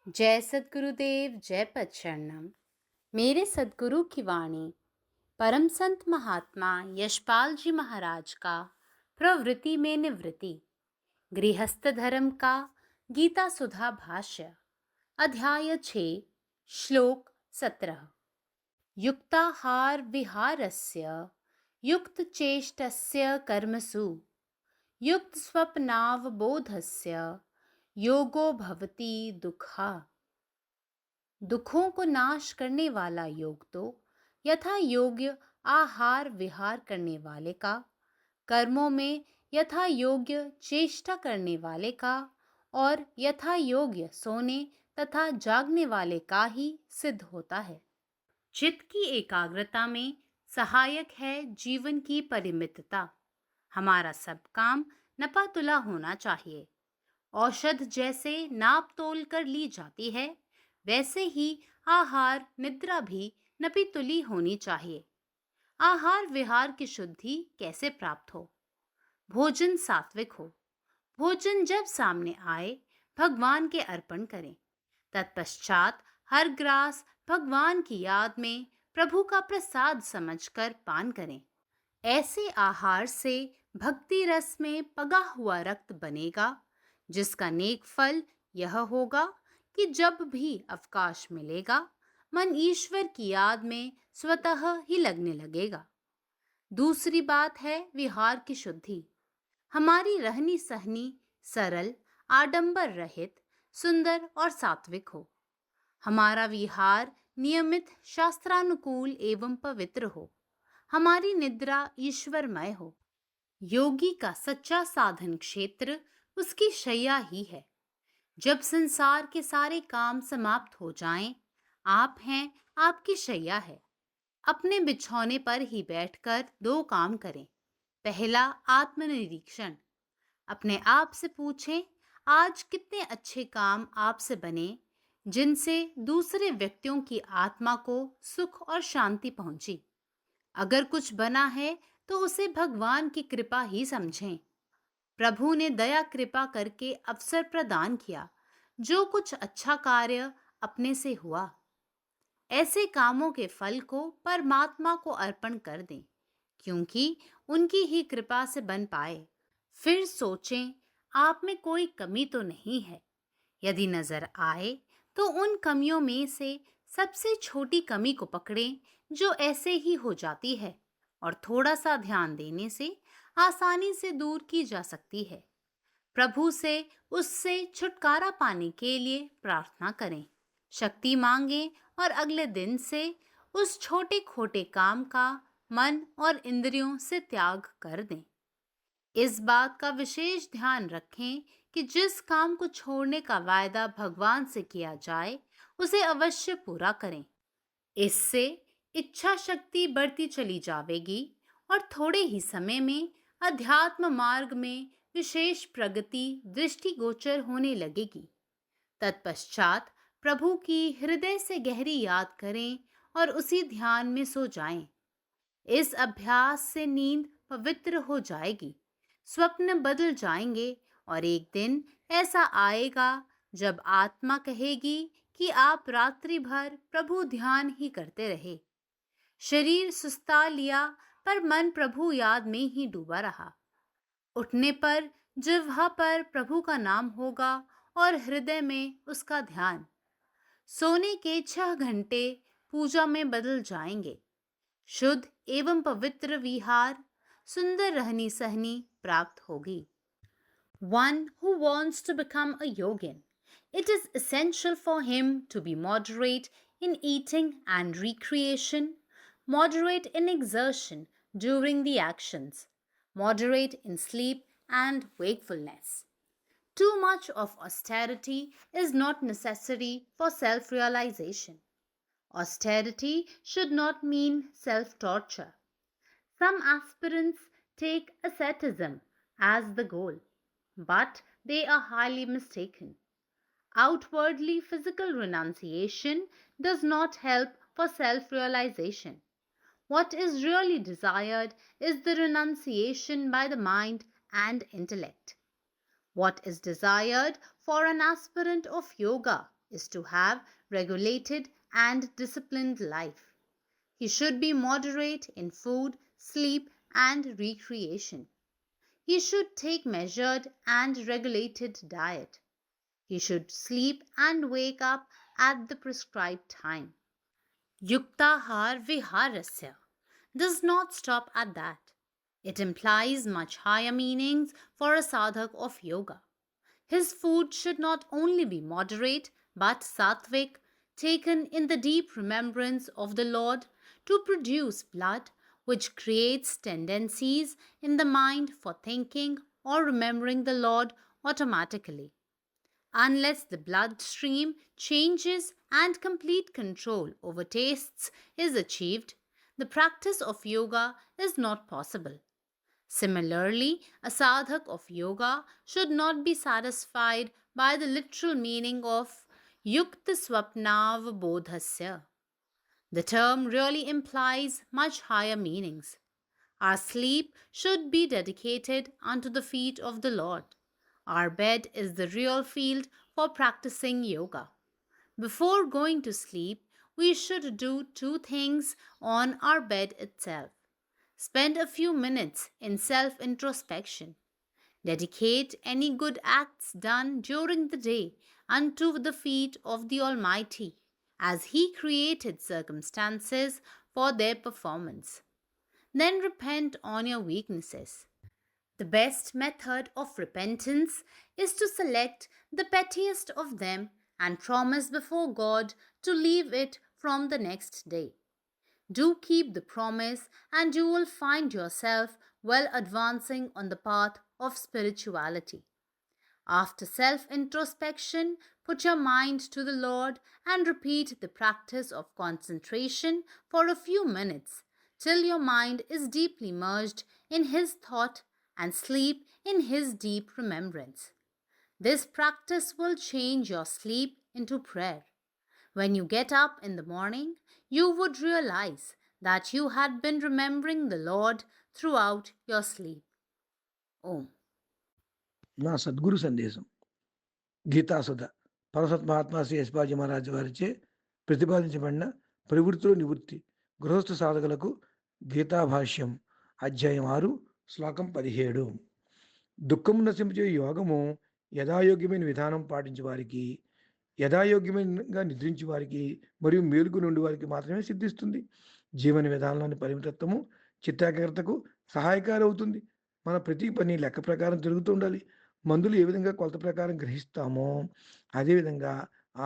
जय सद्गुरुदेव, जय पच्चरणम। मेरे सद्गुरु की वाणी परम संत महात्मा यशपाल जी महाराज का प्रवृत्ति में निवृत्ति गृहस्थ धर्म का गीता सुधा भाष्य अध्याय 6 श्लोक 17। युक्ताहार विहारस्य युक्त चेष्टस्य कर्मसु युक्त स्वप्नावबोधस्य योगो भवति दुःखा। दुखों को नाश करने वाला योग तो यथा योग्य आहार विहार करने वाले का, कर्मों में यथा योग्य चेष्टा करने वाले का और यथा योग्य सोने तथा जागने वाले का ही सिद्ध होता है। चित्त की एकाग्रता में सहायक है जीवन की परिमितता। हमारा सब काम नपातुला होना चाहिए। औषध जैसे नाप तोल कर ली जाती है, वैसे ही आहार निद्रा भी नपी तुली होनी चाहिए। आहार विहार की शुद्धि कैसे प्राप्त हो? भोजन सात्विक हो। भोजन जब सामने आए भगवान के अर्पण करें। तत्पश्चात हर ग्रास भगवान की याद में प्रभु का प्रसाद समझकर पान करें। ऐसे आहार से भक्ति रस में पगा हुआ रक्त बनेगा, जिसका नेक फल यह होगा कि जब भी अवकाश मिलेगा मन ईश्वर की याद में स्वतः ही लगने लगेगा। दूसरी बात है विहार की शुद्धि। हमारी रहनी सहनी सरल, आडंबर रहित, सुंदर और सात्विक हो। हमारा विहार नियमित, शास्त्रानुकूल एवं पवित्र हो। हमारी निद्रा ईश्वरमय हो। योगी का सच्चा साधन क्षेत्र उसकी शैया ही है। जब संसार के सारे काम समाप्त हो जाएं, आप हैं, आपकी शैया है। अपने बिछौने पर ही बैठकर दो काम करें। पहला, आत्मनिरीक्षण। अपने आप से पूछें, आज कितने अच्छे काम आपसे बने जिनसे दूसरे व्यक्तियों की आत्मा को सुख और शांति पहुंची। अगर कुछ बना है तो उसे भगवान की कृपा ही समझें। प्रभु ने दया कृपा करके अवसर प्रदान किया। जो कुछ अच्छा कार्य अपने से हुआ, ऐसे कामों के फल को परमात्मा को अर्पण कर दें, क्योंकि उनकी ही कृपा से बन पाए। फिर सोचें, आप में कोई कमी तो नहीं है। यदि नजर आए तो उन कमियों में से सबसे छोटी कमी को पकड़ें, जो ऐसे ही हो जाती है और थोड़ा सा ध्यान देने से आसानी से दूर की जा सकती है। प्रभु से उससे छुटकारा पाने के लिए प्रार्थना करें, शक्ति मांगें और अगले दिन से उस छोटे खोटे काम का मन और इंद्रियों से त्याग कर दें। इस बात का विशेष ध्यान रखें कि जिस काम को छोड़ने का वायदा भगवान से किया जाए, उसे अवश्य पूरा करें। इससे इच्छा शक्ति बढ़ती चली जाएगी और थोड़े ही समय में अध्यात्म मार्ग में विशेष प्रगति दृष्टिगोचर होने लगेगी। तत्पश्चात प्रभु की हृदय से गहरी याद करें और उसी ध्यान में सो जाएं। इस अभ्यास से नींद पवित्र हो जाएगी, स्वप्न बदल जाएंगे और एक दिन ऐसा आएगा जब आत्मा कहेगी कि आप रात्रि भर प्रभु ध्यान ही करते रहे। शरीर सुस्ता लिया पर मन प्रभु याद में ही डूबा रहा। उठने पर जिह्वा पर प्रभु का नाम होगा और हृदय में उसका ध्यान। सोने के 6 घंटे पूजा में बदल जाएंगे। शुद्ध एवं पवित्र विहार, सुंदर रहनी सहनी प्राप्त होगी। One who wants to become a yogin, it is essential for him to be moderate in eating and recreation, moderate in exertion during the actions, moderate in sleep and wakefulness. Too much of austerity is not necessary for self realization. Austerity should not mean self torture. Some aspirants take asceticism as the goal, but they are highly mistaken. Outwardly physical renunciation does not help for self realization. What is really desired is the renunciation by the mind and intellect. What is desired for an aspirant of yoga is to have regulated and disciplined life. He should be moderate in food, sleep, and recreation. He should take measured and regulated diet. He should sleep and wake up at the prescribed time. Yuktahar Viharasya does not stop at that. It implies much higher meanings for a sadhak of yoga. His food should not only be moderate but sattvic, taken in the deep remembrance of the Lord to produce blood, which creates tendencies in the mind for thinking or remembering the Lord automatically. Unless the bloodstream changes and complete control over tastes is achieved, the practice of yoga is not possible. Similarly, a sadhak of yoga should not be satisfied by the literal meaning of yukta swapnav bodhasya. The term really implies much higher meanings. Our sleep should be dedicated unto the feet of the Lord. Our bed is the real field for practicing yoga. Before going to sleep, we should do two things on our bed itself. Spend a few minutes in self introspection. Dedicate any good acts done during the day unto the feet of the Almighty, as He created circumstances for their performance. Then repent on your weaknesses. The best method of repentance is to select the pettiest of them and promise before God to leave it from the next day. Do keep the promise, and you will find yourself well advancing on the path of spirituality. After self introspection, put your mind to the Lord and repeat the practice of concentration for a few minutes till your mind is deeply merged in His thought and sleep in His deep remembrance. This practice will change your sleep into prayer. When you get up in the morning, you would realize that you had been remembering the Lord throughout your sleep. Om. నా సద్గురు సందేశం గీతాసుధ పరసత్ మహాత్మా శ్రీ యశ్వాజీ మహారాజు వారిచే ప్రతిపాదించబడిన ప్రవృత్తిలో నివృత్తి గృహస్థ సాధకులకు గీతాభాష్యం అధ్యాయం 6 శ్లోకం 17. దుఃఖము నశింపజే యోగము యథాయోగ్యమైన విధానం పాటించే వారికి, యథాయోగ్యమైనగా నిద్రించే వారికి మరియు మేలుకు నుండి వారికి మాత్రమే సిద్ధిస్తుంది. జీవన విధానంలోని పరిమితత్వము చిత్తాగ్రతకు సహాయకారి అవుతుంది. మన ప్రతి పని లెక్క ప్రకారం జరుగుతూ ఉండాలి. మందులు ఏ విధంగా కొలత ప్రకారం గ్రహిస్తామో అదేవిధంగా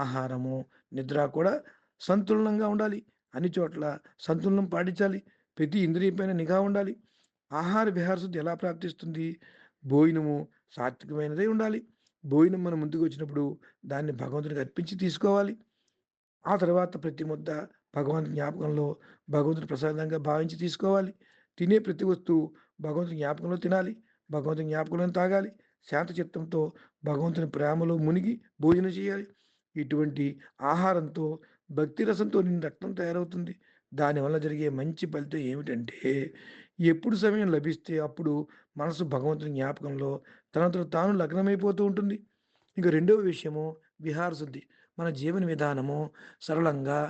ఆహారము, నిద్ర కూడా సంతులనంగా ఉండాలి. అన్ని చోట్ల సంతులనం పాటించాలి. ప్రతి ఇంద్రియంపైన నిఘా ఉండాలి. ఆహార విహారశుద్ధి ఎలా ప్రాప్తిస్తుంది? భోజనము సాత్వికమైనదై ఉండాలి. భోజనం మన ముందుకు వచ్చినప్పుడు దాన్ని భగవంతునికి అర్పించి తీసుకోవాలి. ఆ తర్వాత ప్రతి ముద్ద భగవంతుని జ్ఞాపకంలో భగవంతుని ప్రసాదంగా భావించి తీసుకోవాలి. తినే ప్రతి వస్తువు భగవంతుని జ్ఞాపకంలో తినాలి. భగవంతుని జ్ఞాపకంలో తాగాలి. శాంత చిత్తంతో భగవంతుని ప్రేమలో మునిగి భోజనం చేయాలి. ఇటువంటి ఆహారంతో భక్తి రసంతో నిన్ను రక్తం తయారవుతుంది. దానివల్ల జరిగే మంచి ఫలితం ఏమిటంటే, ఎప్పుడు సమయం లభిస్తే అప్పుడు మనసు భగవంతుని జ్ఞాపకంలో తనతో తాను లగ్నమైపోతూ ఉంటుంది. ఇక రెండవ విషయము విహారశుద్ధి. మన జీవన విధానము సరళంగా,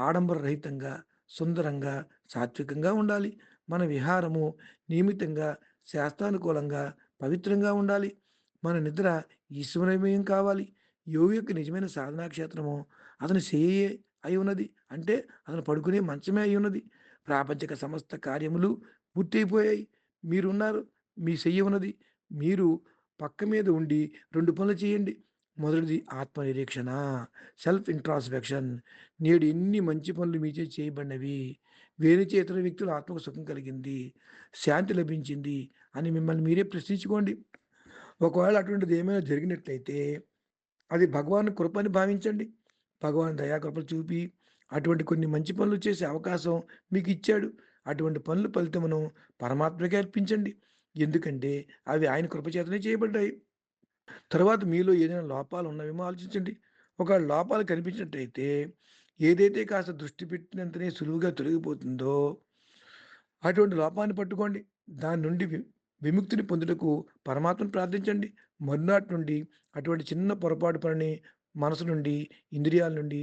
ఆడంబర రహితంగా, సుందరంగా, సాత్వికంగా ఉండాలి. మన విహారము నియమితంగా, శాస్త్రానుకూలంగా, పవిత్రంగా ఉండాలి. మన నిద్ర ఈశ్వరమయం కావాలి. యోగి యొక్క నిజమైన సాధనా క్షేత్రము అతని శయ్యే అయి ఉన్నది. అంటే అతను పడుకునే మంచమే అయి ఉన్నది. ప్రాపంచిక సమస్త కార్యములు పూర్తయిపోయాయి. మీరున్నారు, మీ శయ్య ఉన్నది. మీరు పక్క మీద ఉండి 2 పనులు చేయండి. మొదటిది ఆత్మనిరీక్షణ, సెల్ఫ్ ఇంట్రాస్పెక్షన్. నేడు ఎన్ని మంచి పనులు మీచే చేయబడినవి, వేరే ఇతర వ్యక్తులు ఆత్మకు సుఖం కలిగింది, శాంతి లభించింది అని మిమ్మల్ని మీరే ప్రశ్నించుకోండి. ఒకవేళ అటువంటిది ఏమైనా జరిగినట్లయితే అది భగవాన్ కృపని భావించండి. భగవాన్ దయాకృపలు చూపి అటువంటి కొన్ని మంచి పనులు చేసే అవకాశం మీకు ఇచ్చాడు. అటువంటి పనుల ఫలితమును పరమాత్మకే అర్పించండి. ఎందుకంటే అవి ఆయన కృపచేతనే చేయబడ్డాయి. తర్వాత మీలో ఏదైనా లోపాలు ఉన్నవేమో ఆలోచించండి. ఒకవేళ లోపాలు కనిపించినట్టయితే ఏదైతే కాస్త దృష్టి పెట్టినంతనే సులువుగా తొలగిపోతుందో అటువంటి లోపాన్ని పట్టుకోండి. దాని నుండి విముక్తిని పొందుటకు పరమాత్మను ప్రార్థించండి. మరునాటి నుండి అటువంటి చిన్న పొరపాటు పనిని మనసు నుండి, ఇంద్రియాల నుండి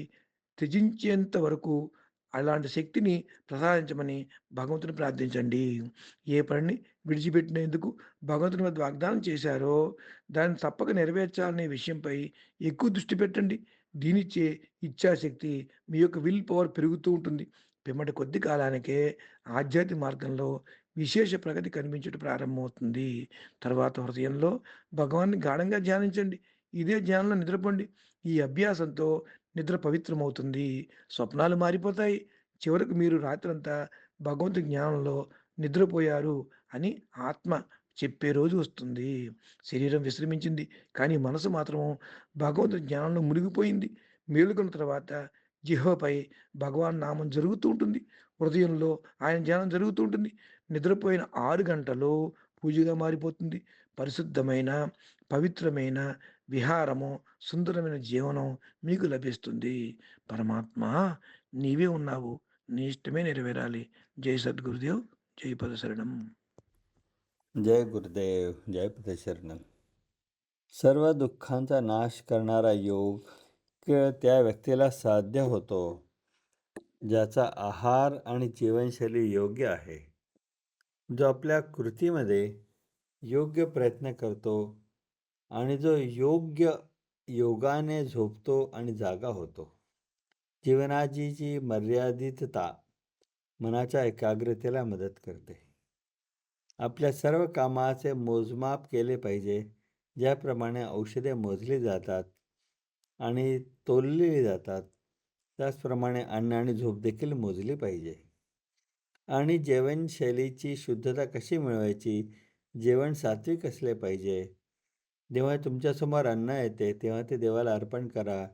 త్యజించేంత వరకు అలాంటి శక్తిని ప్రసాదించమని భగవంతుని ప్రార్థించండి. ఏ పనిని విడిచిపెట్టినందుకు భగవంతుని వద్ద వాగ్దానం చేశారో, దాన్ని తప్పక నెరవేర్చాలనే విషయంపై ఎక్కువ దృష్టి పెట్టండి. దీనిచ్చే ఇచ్ఛాశక్తి మీ యొక్క విల్ పవర్ పెరుగుతూ ఉంటుంది. పిమ్మటి కొద్ది కాలానికే ఆధ్యాత్మిక మార్గంలో విశేష ప్రగతి కనిపించడం ప్రారంభమవుతుంది. తర్వాత హృదయంలో భగవాన్ని గాఢంగా ధ్యానించండి. ఇదే ధ్యానంలో నిద్రపోండి. ఈ అభ్యాసంతో నిద్ర పవిత్రమవుతుంది. స్వప్నాలు మారిపోతాయి. చివరకు మీరు రాత్రంతా భగవంతుని జ్ఞానంలో నిద్రపోయారు అని ఆత్మ చెప్పే రోజు వస్తుంది. శరీరం విశ్రమించింది. కానీ మనసు మాత్రం భగవంతుని జ్ఞానంలో మునిగిపోయింది. మేలుకున్న తర్వాత జిహ్వపై భగవాన్ నామం జరుగుతూ ఉంటుంది. హృదయంలో ఆయన ధ్యానం జరుగుతూ ఉంటుంది. నిద్రపోయిన 6 గంటలు పూజగా మారిపోతుంది. పరిశుద్ధమైన, పవిత్రమైన విహారము, సుందరమైన జీవనం మీకు లభిస్తుంది. పరమాత్మ నీవే ఉన్నావు. నీ ఇష్టమే నెరవేరాలి. జై సద్గురుదేవ్. జై పదశరణం. जय गुरुदेव, जय पदशरणम. सर्व दुःखांचा नाश करणारा योग केवळ त्या व्यक्तीला साध्य होतो ज्याचा आहार आणि जीवनशैली योग्य आहे, जो आपल्या कृतीमध्ये योग्य प्रयत्न करतो आणि जो योग्य योगाने झोपतो आणि जागा होतो. जीवनाची जी मर्यादितता मनाच्या एकाग्रतेला मदत करते. आपल्या सर्व कामाचे मोजमाप केले पाहिजे. ज्याप्रमाणे औषधे मोजली जातात आणि तोलली जातात, त्याचप्रमाणे अन्न आणि झोप देखील मोजली पाहिजे. आणि जीवनशैलीची शुद्धता कशी मिळवायची? जेवण सात्विक असले पाहिजे. जेव्हा तुमच्यासमोर अन्न येते तेव्हा ते देवाला अर्पण करा.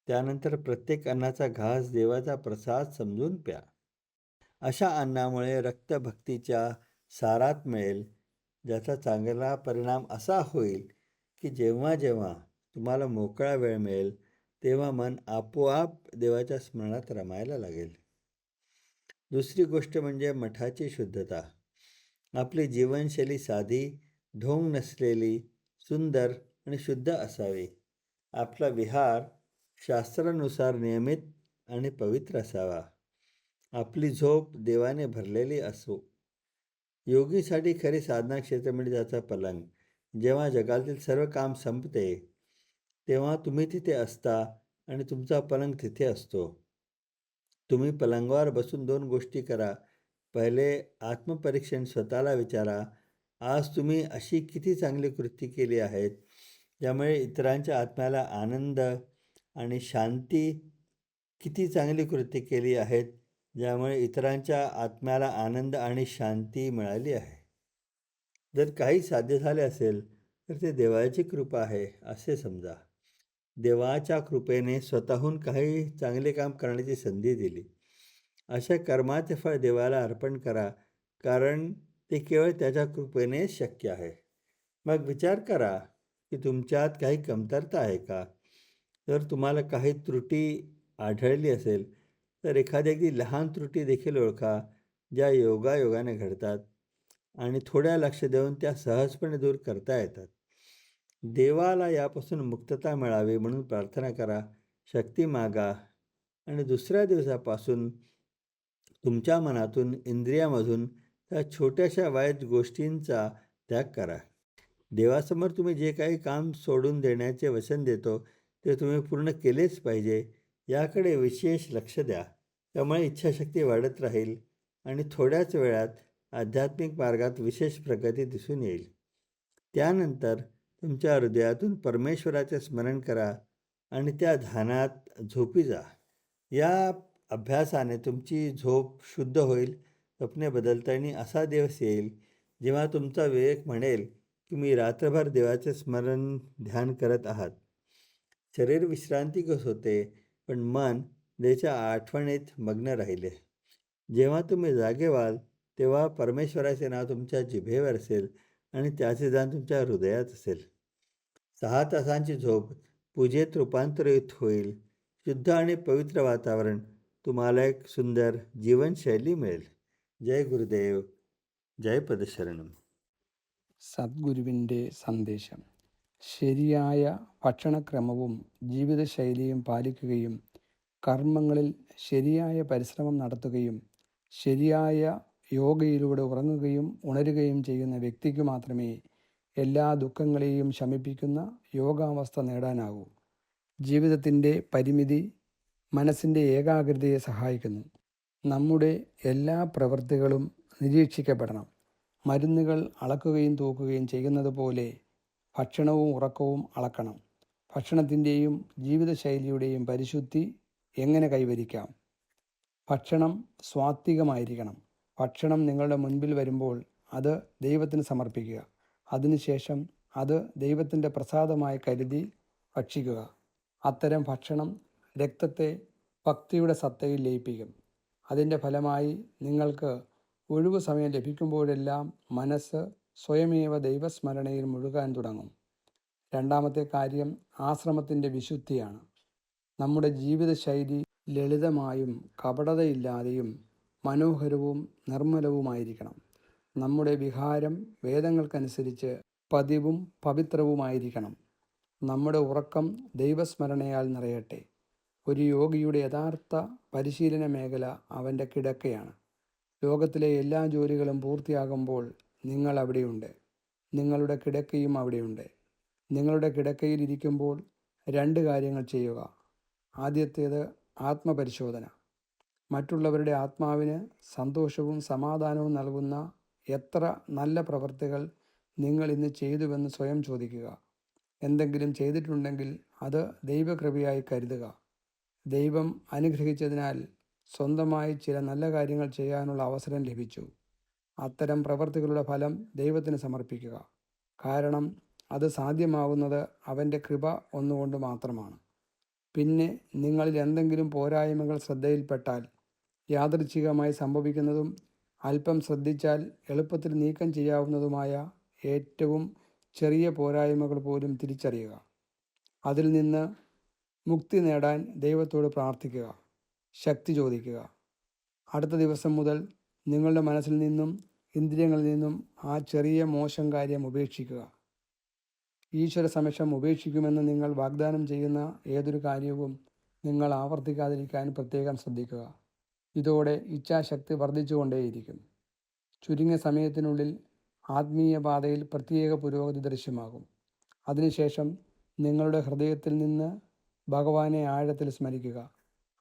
त्यानंतर प्रत्येक अन्नाचा घास देवाचा प्रसाद समजून प्या. अशा अन्नामुळे रक्त भक्तीच्या सारात मिळेल, ज्याचा चांगला परिणाम असा होईल की जेव्हा जेव्हा तुम्हाला मोकळा वेळ मिळेल तेव्हा मन आपोआप देवाच्या स्मरणात रमायला लागेल. दुसरी गोष्ट म्हणजे मठाची शुद्धता. आपली जीवनशैली साधी, ढोंग नसलेली, सुंदर आणि शुद्ध असावी. आपला विहार शास्त्रानुसार नियमित आणि पवित्र असावा. आपली झोप देवाने भरलेली असो. योगीसाठी खरी साधना क्षेत्र म्हणजे त्याचा पलंग. जेव्हा जगातील सर्व काम संपते तेव्हा तुम्ही तिथे असता आणि तुमचा पलंग तिथे असतो. तुम्ही पलंगावर बसून 2 गोष्टी करा. पहिले आत्मपरीक्षण स्वतःला विचारा. आज तुम्ही अशी किती चांगली कृती केली आहेत, ज्यामुळे इतरांच्या आत्म्याला आनंद आणि शांती? किती चांगली कृती केली आहेत, ज्यामुळे इतरांच्या आत्म्याला आनंद आणि शांती मिळाली आहे? जर काही साध्य झाले असेल तर ते देवाची कृपा आहे असे समजा. देवाच्या कृपेने स्वतःहून काही चांगले काम करण्याची संधी दिली. अशा कर्माचे फळ देवाला अर्पण करा, कारण ते केवळ त्याच्या कृपेने शक्य आहे. मग विचार करा की तुमच्यात काही कमतरता आहे का? जर तुम्हाला काही त्रुटी आढळली असेल तर एखादी अगदी लहान त्रुटी देखील ओळखा, ज्या योगायोगाने घडतात आणि थोड्या लक्ष देऊन त्या सहजपणे दूर करता येतात. देवाला यापासून मुक्तता मिळावी म्हणून प्रार्थना करा, शक्ती मागा आणि दुसऱ्या दिवसापासून तुमच्या मनातून, इंद्रियामधून त्या छोट्याशा वाईट गोष्टींचा त्याग करा. देवासमोर तुम्ही जे काही काम सोडून देण्याचे वचन देतो ते तुम्ही पूर्ण केलेच पाहिजे, याकडे विशेष लक्ष द्या. त्यामुळे इच्छाशक्ती वाढत राहील आणि थोड्याच वेळात आध्यात्मिक मार्गात विशेष प्रगती दिसून येईल. त्यानंतर तुमच्या हृदयातून परमेश्वराचे स्मरण करा आणि त्या ध्यानात झोपी जा. या अभ्यासाने तुमची झोप शुद्ध होईल. स्वप्ने बदलताना असा दिवस येईल जेव्हा तुमचा विवेक म्हणेल की मी रात्रभर देवाचे स्मरण ध्यान करत आहात. शरीर विश्रांतीच होते, पण मन देवाच्या आठवणीत मग्न राहिले. जेव्हा तुम्ही जागे व्हाल तेव्हा परमेश्वराचे नाव तुमच्या जिभेवर असेल आणि त्याचे जाण तुमच्या हृदयात असेल. 6 तासांची झोप पूजेत रूपांतरित होईल. शुद्ध आणि पवित्र वातावरण तुम्हाला एक सुंदर जीवनशैली मिळेल. जय गुरुदेव, जय पदशरणम. സദ്ഗുരുവിൻ്റെ സന്ദേശം. ശരിയായ ഭക്ഷണക്രമവും ജീവിതശൈലിയും പാലിക്കുകയും കർമ്മങ്ങളിൽ ശരിയായ പരിശ്രമം നടത്തുകയും ശരിയായ യോഗയിലൂടെ ഉറങ്ങുകയും ഉണരുകയും ചെയ്യുന്ന വ്യക്തിക്ക് മാത്രമേ എല്ലാ ദുഃഖങ്ങളെയും ശമിപ്പിക്കുന്ന യോഗാവസ്ഥ നേടാനാകൂ. ജീവിതത്തിൻ്റെ പരിമിതി മനസ്സിൻ്റെ ഏകാഗ്രതയെ സഹായിക്കുന്നു. നമ്മുടെ എല്ലാ പ്രവൃത്തികളും നിരീക്ഷിക്കപ്പെടണം. മരുന്നുകൾ അളക്കുകയും തൂക്കുകയും ചെയ്യുന്നത് പോലെ ഭക്ഷണവും ഉറക്കവും അളക്കണം. ഭക്ഷണത്തിൻ്റെയും ജീവിതശൈലിയുടെയും പരിശുദ്ധി എങ്ങനെ കൈവരിക്കാം? ഭക്ഷണം സ്വാത്വികമായിരിക്കണം. ഭക്ഷണം നിങ്ങളുടെ മുൻപിൽ വരുമ്പോൾ അത് ദൈവത്തിന് സമർപ്പിക്കുക. അതിനുശേഷം അത് ദൈവത്തിൻ്റെ പ്രസാദമായി കരുതി ഭക്ഷിക്കുക. അത്തരം ഭക്ഷണം രക്തത്തെ ഭക്തിയുടെ സത്തയിൽ ലയിപ്പിക്കും. അതിൻ്റെ ഫലമായി നിങ്ങൾക്ക് ഒഴിവു സമയം ലഭിക്കുമ്പോഴെല്ലാം മനസ്സ് സ്വയമേവ ദൈവസ്മരണയിൽ മുഴുകാൻ തുടങ്ങും. രണ്ടാമത്തെ കാര്യം ആശ്രമത്തിൻ്റെ വിശുദ്ധിയാണ്. നമ്മുടെ ജീവിതശൈലി ലളിതമായും കപടതയില്ലാതെയും മനോഹരവും നിർമ്മലവുമായിരിക്കണം. നമ്മുടെ വിഹാരം വേദങ്ങൾക്കനുസരിച്ച് പതിവും പവിത്രവുമായിരിക്കണം. നമ്മുടെ ഉറക്കം ദൈവസ്മരണയാൽ നിറയട്ടെ. ഒരു യോഗിയുടെ യഥാർത്ഥ പരിശീലന മേഖല അവൻ്റെ കിടക്കയാണ്. ലോകത്തിലെ എല്ലാ ജോലികളും പൂർത്തിയാകുമ്പോൾ നിങ്ങൾ അവിടെയുണ്ട്. നിങ്ങളുടെ കിടക്കയും അവിടെയുണ്ട്. നിങ്ങളുടെ കിടക്കയിൽ ഇരിക്കുമ്പോൾ 2 കാര്യങ്ങൾ ചെയ്യുക. ആദ്യത്തേത് ആത്മപരിശോധന. മറ്റുള്ളവരുടെ ആത്മാവിന് സന്തോഷവും സമാധാനവും നൽകുന്ന എത്ര നല്ല പ്രവൃത്തികൾ നിങ്ങൾ ഇന്ന് ചെയ്തുവെന്ന് സ്വയം ചോദിക്കുക. എന്തെങ്കിലും ചെയ്തിട്ടുണ്ടെങ്കിൽ അത് ദൈവകൃപയായി കരുതുക. ദൈവം അനുഗ്രഹിച്ചതിനാൽ സ്വന്തമായി ചില നല്ല കാര്യങ്ങൾ ചെയ്യാനുള്ള അവസരം ലഭിച്ചു. അത്തരം പ്രവൃത്തികളുടെ ഫലം ദൈവത്തിന് സമർപ്പിക്കുക. കാരണം അത് സാധ്യമാകുന്നത് അവൻ്റെ കൃപ ഒന്നുകൊണ്ട് മാത്രമാണ്. പിന്നെ നിങ്ങളിൽ എന്തെങ്കിലും പോരായ്മകൾ ശ്രദ്ധയിൽപ്പെട്ടാൽ, യാദൃച്ഛികമായി സംഭവിക്കുന്നതും അല്പം ശ്രദ്ധിച്ചാൽ എളുപ്പത്തിൽ നീക്കം ചെയ്യാവുന്നതുമായ ഏറ്റവും ചെറിയ പോരായ്മകൾ പോലും തിരിച്ചറിയുക. അതിൽ നിന്ന് മുക്തി നേടാൻ ദൈവത്തോട് പ്രാർത്ഥിക്കുക, ശക്തി ചോദിക്കുക. അടുത്ത ദിവസം മുതൽ നിങ്ങളുടെ മനസ്സിൽ നിന്നും ഇന്ദ്രിയങ്ങളിൽ നിന്നും ആ ചെറിയ മോശം കാര്യം ഉപേക്ഷിക്കുക. ഈശ്വര സമക്ഷം ഉപേക്ഷിക്കുമെന്ന് നിങ്ങൾ വാഗ്ദാനം ചെയ്യുന്ന ഏതൊരു കാര്യവും നിങ്ങൾ ആവർത്തിക്കാതിരിക്കാൻ പ്രത്യേകം ശ്രദ്ധിക്കുക. ഇതോടെ ഇച്ഛാശക്തി വർദ്ധിച്ചുകൊണ്ടേയിരിക്കും. ചുരുങ്ങിയ സമയത്തിനുള്ളിൽ ആത്മീയ പാതയിൽ പ്രത്യേക പുരോഗതി ദൃശ്യമാകും. അതിനുശേഷം നിങ്ങളുടെ ഹൃദയത്തിൽ നിന്ന് ഭഗവാനെ ആഴത്തിൽ സ്മരിക്കുക.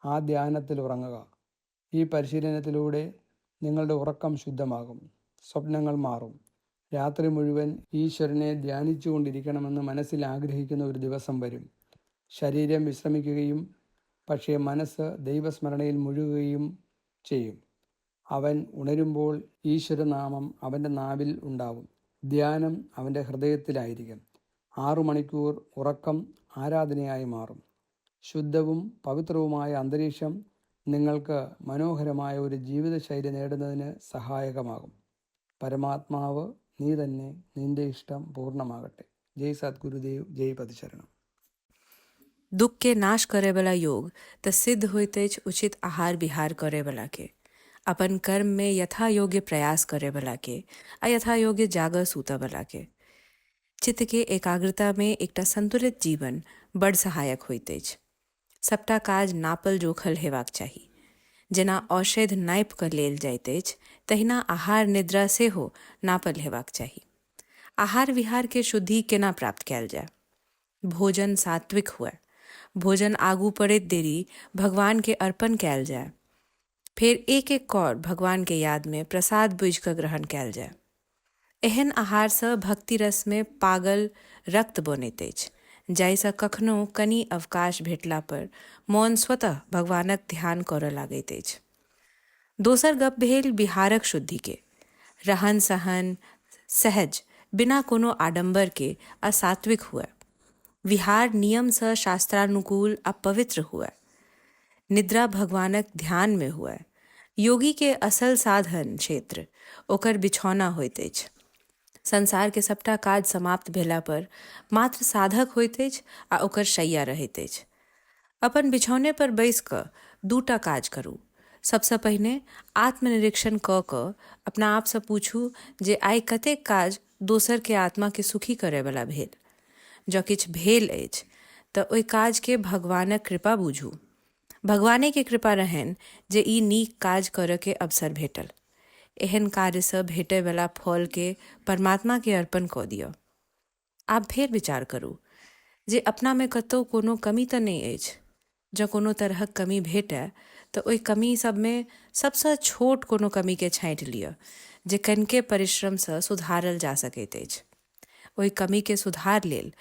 ആ ധ്യാനത്തിൽ ഉറങ്ങുക. ഈ പരിശീലനത്തിലൂടെ നിങ്ങളുടെ ഉറക്കം ശുദ്ധമാകും. സ്വപ്നങ്ങൾ മാറും. രാത്രി മുഴുവൻ ഈശ്വരനെ ധ്യാനിച്ചു കൊണ്ടിരിക്കണമെന്ന് മനസ്സിൽ ആഗ്രഹിക്കുന്ന ഒരു ദിവസം വരും. ശരീരം വിശ്രമിക്കുകയും പക്ഷേ മനസ്സ് ദൈവസ്മരണയിൽ മുഴുകുകയും ചെയ്യും. അവൻ ഉണരുമ്പോൾ ഈശ്വരനാമം അവൻ്റെ നാവിൽ ഉണ്ടാവും. ധ്യാനം അവൻ്റെ ഹൃദയത്തിലായിരിക്കും. 6 മണിക്കൂർ ഉറക്കം ആരാധനയായി മാറും. ശുദ്ധവും പവിത്രവുമായ അന്തരീക്ഷം നിങ്ങൾക്ക് മനോഹരമായ ഒരു ജീവിതശൈലി നേടുന്നതിന് സഹായകമാകും. പരമാത്മാവ് നീ തന്നെ, നിന്റെ ഇഷ്ടം പൂർണ്ണമാകട്ടെ. ജയ് സദ്ഗുരുദേവ്, ജയ് പതിശരണം. दुख के नाश करे वाला योग त सिद्ध होते उचित आहार विहार करे वाला के, अपन कर्म में यथा योग्य प्रयास करे वाला के, अयथा योग्य जागर सूता वाला के। चित्त के एकाग्रता में एकटा संतुलित जीवन बड़ सहायक होते। सबटा काज नापल जोखल हेबाक चाही। जेना औषध नाप कर लेल जाइत अछि, तहिना आहार निद्रा से हो नापल हेबाक चाही। आहार विहार के शुद्धि केना प्राप्त कयल जाय? भोजन सात्विक हुए। भोजन आगू पड़ैत देरी भगवान के अर्पण कयल जाय। फिर एक एक कौर भगवान के याद में प्रसाद बुझ कर ग्रहण कयल जाय। एहन आहार से भक्ति रस में पागल रक्त बनैत अछि, जाहिसँ कखनो कनि अवकाश भेटला पर मौन स्वतः भगवानक ध्यान करऽ लागैत अछि। दोसर गप भेल बिहारक शुद्धि के। रहन सहन सहज, बिना कोनो आडंबर के असात्विक हुए। विहार नियम से शास्त्रानुकूल आ पवित्र हुए। निद्रा भगवानक ध्यान में हुए। योगी के असल साधन क्षेत्र ओकर बिछौना होइत अछि। संसार के सबटा काज समाप्त भेला पर मात्र साधक होइत अछि आ ओकर शैया रहैत अछि। अपन बिछौने पर बैस कऽ 2टा काज करू। सबसँ पहिने आत्मनिरीक्षण कऽ कऽ अपना आपसँ पूछू जे आइ कतेक काज दोसर के आत्मा के सुखी करय वाला भेल। जँ किछु भेल अछि तऽ ओहि काजके भगवानक कृपा बुझू। भगवाने के कृपा रहनि जे ई नीक काज करयके अवसर भेटल। एहन कार्यसँ भेटयवला फलके परमात्माके अर्पण कऽ दिअ। आब फेर विचार करू जे अपनामे कतहु कोनो कमी तऽ नहि अछि। जँ कोनो तरहक कमी भेटय तऽ ओहि कमी सबमे सबसँ छोट कोनो कमीके छाँटि लिअ जे कनिके परिश्रमसँ सुधारल जा सकैत अछि। ओहि कमीके सुधार लेल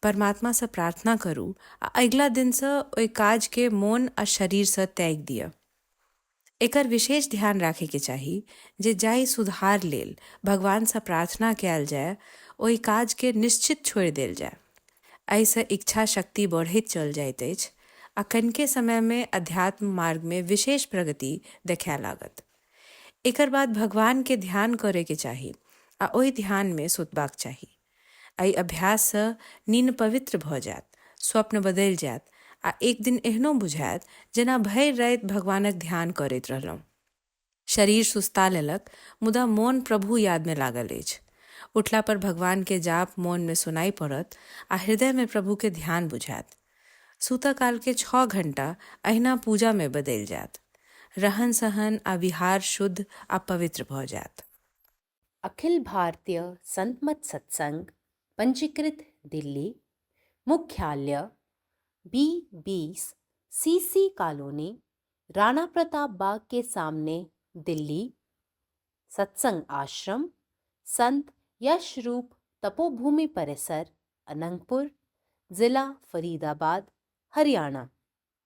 परमात्मासँ प्रार्थना करू आ अगिला दिनसँ ओहि काजके मोन आ शरीरसँ त्यागि दिअ। एकर विशेष ध्यान राखयके चाही जे जाहि सुधार लेल भगवानसँ प्रार्थना कयल जाय ओहि काजके निश्चित छोड़ि देल जाय। एहिसँ इच्छा शक्ति बढ़ैत चल जाइत अछि आ कनिके समयमे अध्यात्म मार्गमे विशेष प्रगति देखाय लागत। एकर बाद भगवानके ध्यान करयके चाही आ ओहि ध्यानमे सुतबाक चाही। एहि अभ्याससँ नींद पवित्र भऽ जायत, स्वप्न बदलि जायत आ एक दिन एहनो बुझायत जेना भरि राति भगवानक ध्यान करैत रहलहुँ। शरीर सुस्ता लेलक मुदा मोन प्रभु यादमे लागल अछि। उठला पर भगवानके जाप मोनमे सुनाई पड़त आ हृदयमे प्रभुके ध्यान बुझायत। सूतऽ कालके 6 घंटा अहिना पूजामे बदलि जायत। रहन सहन आ विहार शुद्ध आ पवित्र भऽ जायत। अखिल भारतीय संत मत सत्संग, पंजीकृत दिल्ली, मुख्यालय B20 CC colony, Rana Pratap Bagh के सामने, दिल्ली। सत्संग आश्रम संत यशरूप तपोभूमि परिसर, अनंगपुर, जिला फरीदाबाद, हरियाणा।